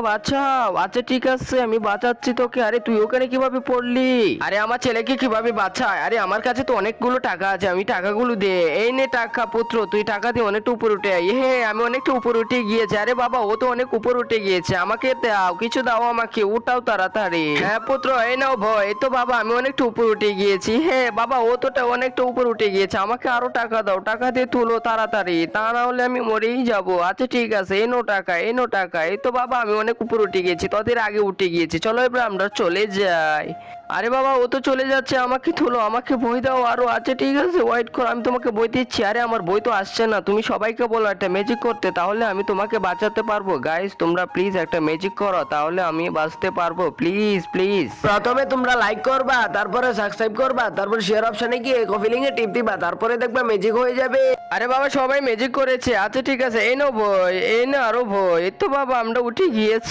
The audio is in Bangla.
বাঁচাও। আচ্ছা ঠিক আছে, আমি বাঁচাচ্ছি তোকে। আরে তুই ওখানে কিভাবে পড়লি? আরে আমার ছেলেকে কিভাবে বাঁচায়? আরে আমার কাছে তো অনেকগুলো টাকা আছে, আমি টাকাগুলো দে। এই নে টাকা পুত্র, তুই টাকা দিয়ে অনেকটা উপরে উঠে আয়। হে আমি অনেকটা উপরে উঠে গিয়েছি। আরে বাবা, ও তো অনেক উপরে উঠে গিয়েছে, আমাকে দাও, কিছু দাও আমাকে, উঠাও তাড়াতাড়ি। হ্যাঁ পুত্র, এই নাও ভয়। এই তো বাবা, আমি অনেকটা উপরে উঠে গিয়েছি। হ্যাঁ বাবা, ও তো অনেকটা উপরে উঠে গিয়েছে, আমাকে আরো টাকা দাও, টাকা দিয়ে তুলো তাড়াতাড়ি, তা না হলে আমি মরেই যাবো। আচ্ছা ঠিক আছে, এনো টাকা, এনো টাকা। এই তো বাবা, আমি অনেক উপরে উঠে গিয়েছি, তোদের আগে উঠে গিয়েছি, চলো এবার আমরা চলে যাই। আরে বাবা, ও তো চলে যাচ্ছে, আমাকে তুলো, আমাকে বই দাও আরো। আচ্ছা ঠিক আছে, ওয়েট করো, আমি তোমাকে বই দিচ্ছি। আরে আমার বই তো আসছে না, তুমি সবাইকে বলো একটা ম্যাজিক করতে, তাহলে আমি তোমাকে বাঁচাতে পারবো। গাইস তোমরা প্লিজ একটা ম্যাজিক করো, তাহলে আমি বাঁচতে পারবো, প্লিজ প্লিজ। প্রথমে তোমরা লাইক করবা, তারপরে সাবস্ক্রাইব করবা, তারপর শেয়ার অপশনে গিয়ে কপি লিঙ্কে টিপ দিবা, তারপরে দেখবা ম্যাজিক হয়ে যাবে। আরে বাবা, সবাই ম্যাজিক করেছে। আচ্ছা ঠিক আছে, এই নাও বই, এই না আরো বই। এই তো বাবা, আমরা উঠে গিয়েছি।